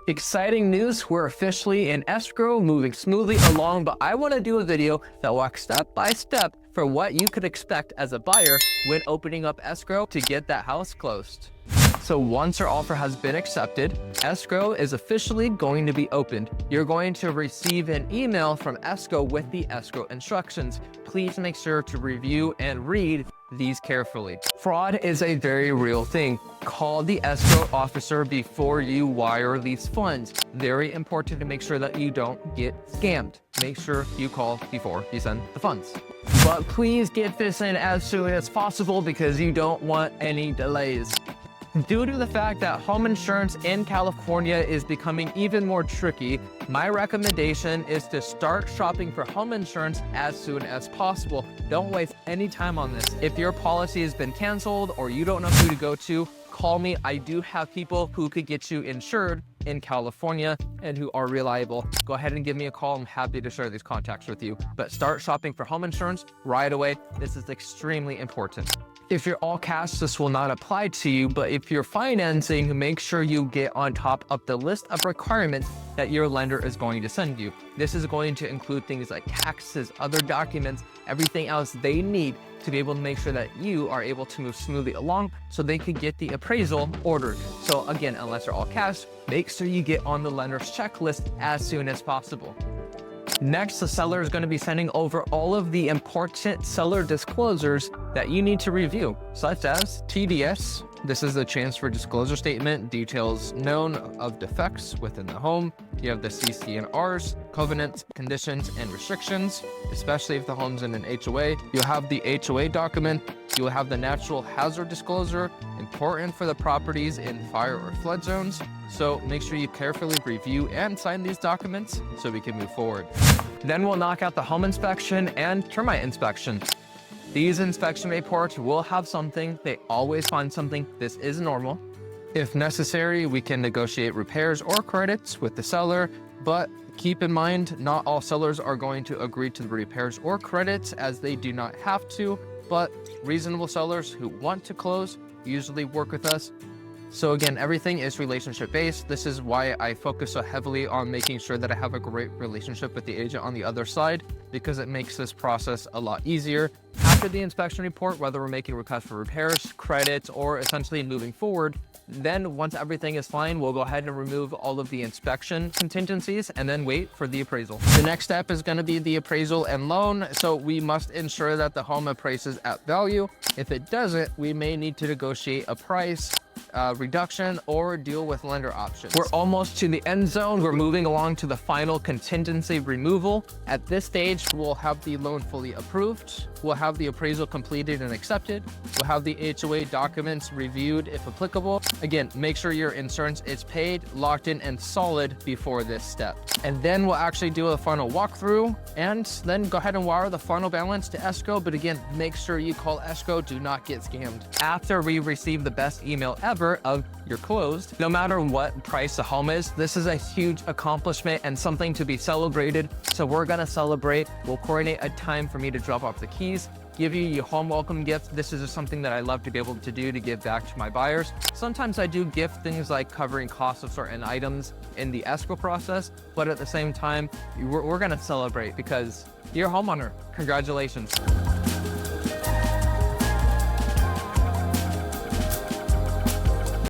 Exciting news, we're officially in escrow, moving smoothly along, but I want to do a video that walks step by step for what you could expect as a buyer when opening up escrow to get that house closed. So once your offer has been accepted, escrow is officially going to be opened. You're going to receive an email from escrow with the escrow instructions. Please make sure to review and read these carefully. Fraud is a very real thing. Call the escrow officer before you wire these funds. Very important to make sure that you don't get scammed. Make sure you call before you send the funds. But please get this in as soon as possible because you don't want any delays. Due to the fact that home insurance in California is becoming even more tricky, my recommendation is to start shopping for home insurance as soon as possible. Don't waste any time on this. If your policy has been canceled or you don't know who to go to, call me. I do have people who could get you insured in California and who are reliable. Go ahead and give me a call. I'm happy to share these contacts with you. But start shopping for home insurance right away. This is extremely important. If you're all cash, this will not apply to you, but if you're financing, make sure you get on top of the list of requirements that your lender is going to send you. This is going to include things like taxes, other documents, everything else they need to be able to make sure that you are able to move smoothly along so they could get the appraisal ordered. So again, unless you're all cash, make sure you get on the lender's checklist as soon as possible. Next, the seller is going to be sending over all of the important seller disclosures that you need to review, such as TDS. This is the transfer disclosure statement, details known of defects within the home. You have the CC&Rs, covenants, conditions, and restrictions, especially if the home's in an HOA. You'll have the HOA document. You'll have the natural hazard disclosure, important for the properties in fire or flood zones. So make sure you carefully review and sign these documents so we can move forward. Then we'll knock out the home inspection and termite inspection. These inspection reports will have something. They always find something. This is normal. If necessary, we can negotiate repairs or credits with the seller, but keep in mind, not all sellers are going to agree to the repairs or credits as they do not have to, but reasonable sellers who want to close usually work with us. So again, everything is relationship based. This is why I focus so heavily on making sure that I have a great relationship with the agent on the other side, because it makes this process a lot easier. After the inspection report, whether we're making requests for repairs, credits, or essentially moving forward, then once everything is fine, we'll go ahead and remove all of the inspection contingencies and then wait for the appraisal. The next step is going to be the appraisal and loan. So we must ensure that the home appraises at value. If it doesn't, we may need to negotiate a price reduction or deal with lender options. We're almost to the end zone. We're moving along to the final contingency removal. At this stage, we'll have the loan fully approved. We'll have the appraisal completed and accepted. We'll have the HOA documents reviewed if applicable. Again, make sure your insurance is paid, locked in, and solid before this step. And then we'll actually do a final walkthrough and then go ahead and wire the final balance to escrow. But again, make sure you call escrow. Do not get scammed. After we receive the best email ever of you're closed, no matter what price the home is, this is a huge accomplishment and something to be celebrated. So we're gonna celebrate. We'll coordinate a time for me to drop off the keys, give you your home welcome gift. This is just something that I love to be able to do to give back to my buyers. Sometimes I do gift things like covering costs of certain items in the escrow process, but at the same time, we're gonna celebrate because you're a homeowner. Congratulations.